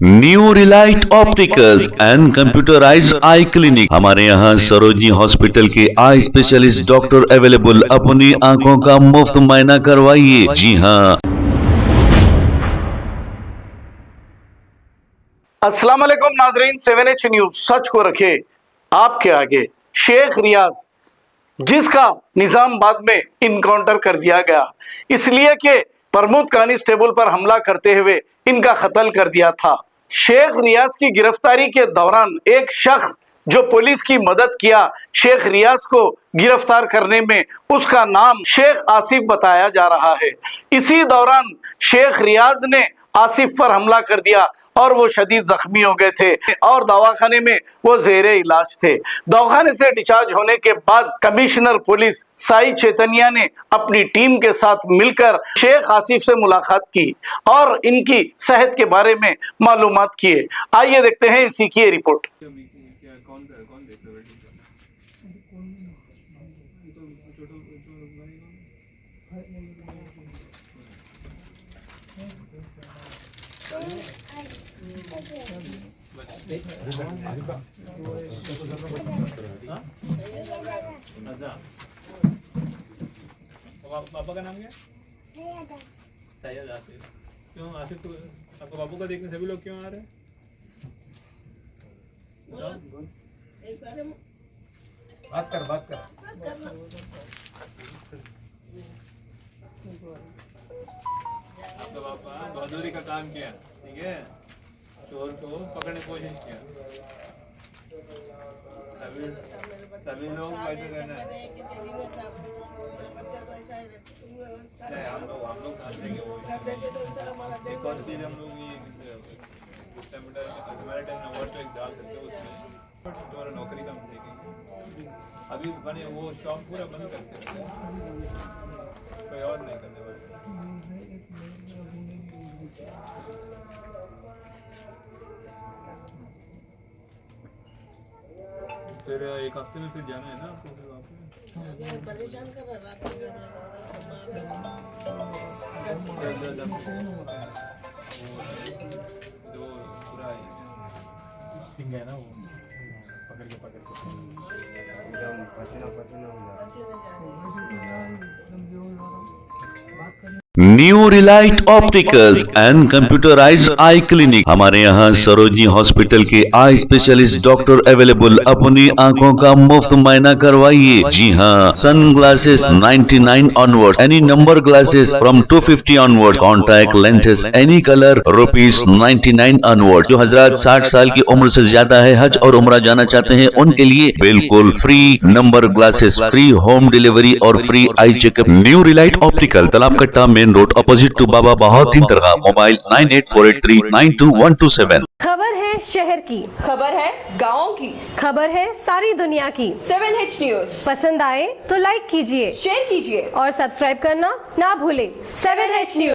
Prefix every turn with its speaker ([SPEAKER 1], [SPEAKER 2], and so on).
[SPEAKER 1] New Relight opticals and computerised I clinic. हमारे यहाँ Sarojini hospital के आई स्पेशलिस्ट डॉक्टर अवेलेबल। अपनी आंखों का मुफ्त मुआयना करवाइए। जी हाँ।
[SPEAKER 2] अस्सलाम वालेकुम नाजरीन, 7H न्यूज सच को रखे आपके आगे। शेख रियाज जिसका निजामाबाद में इनकाउंटर कर दिया गया इसलिए कि प्रमुख कांस्टेबल पर हमला करते हुए इनका कत्ल कर दिया था। शेख रियाज की गिरफ्तारी के दौरान एक शख्स जो पुलिस की मदद किया शेख रियाज को गिरफ्तार करने में, उसका नाम शेख आसिफ बताया जा रहा है। इसी दौरान शेख रियाज ने आसिफ पर हमला कर दिया और वो शदीद जख्मी हो गए थे और दवाखाने में वो जेरे इलाज थे। दवाखाने से डिस्चार्ज होने के बाद कमिश्नर पुलिस साई चैतन्या ने अपनी टीम के साथ मिलकर शेख आसिफ से मुलाकात की और इनकी सेहत के बारे में मालूमात किए। आइए देखते हैं इसी की रिपोर्ट।
[SPEAKER 3] पापा का नाम क्या? सैयद आसिफ। क्यों आसिफ, तो आपको बापू का देखने सभी लोग क्यों आ रहे हैं? बात कर आपका पापा बहादुरी का काम किया, ठीक है। चोर को पकड़ने की कोशिश किया। सभी लोग कैसे करना है? हम लोग साथ देंगे। वो एक और चीज हम लोग ये हमारे टाइम नंबर तो एक डाल सकते हो उसमें, तुम्हारा नौकरी का हम देखेंगे। अभी बने वो शॉप पूरा बंद करते हैं, कोई और नहीं करने वाले। फिर एक हफ्ते में फिर जाना है ना आपको? फिर वापस परेशान कर रहा जो पूरा स्टिंग है ना, वो पकड़ के पसीना
[SPEAKER 1] new Relight opticals and computerised I clinic. हमारे यहाँ सरोजनी हॉस्पिटल के आई स्पेशलिस्ट डॉक्टर अवेलेबल। अपनी आंखों का मुफ्त मुआयना करवाइए। जी हाँ। Sun glasses 99 onward, any number glasses from 250 onward, contact lenses any colour ₹99 onward. जो हजरात 60 साल की उम्र से ज्यादा है, हज और उम्रा जाना चाहते हैं, उनके लिए बिल्कुल free number glasses, free home delivery और free eye checkup. New relight optical, Talab Katta, main road, opposite to Baba Bahauddin दरगाह। मोबाइल 9848392127।
[SPEAKER 4] खबर है शहर की,
[SPEAKER 5] खबर है गाँव की,
[SPEAKER 4] खबर है सारी दुनिया की।
[SPEAKER 5] 7H न्यूज
[SPEAKER 4] पसंद आए तो लाइक कीजिए,
[SPEAKER 5] शेयर कीजिए
[SPEAKER 4] और सब्सक्राइब करना ना भूलें।
[SPEAKER 5] 7H news.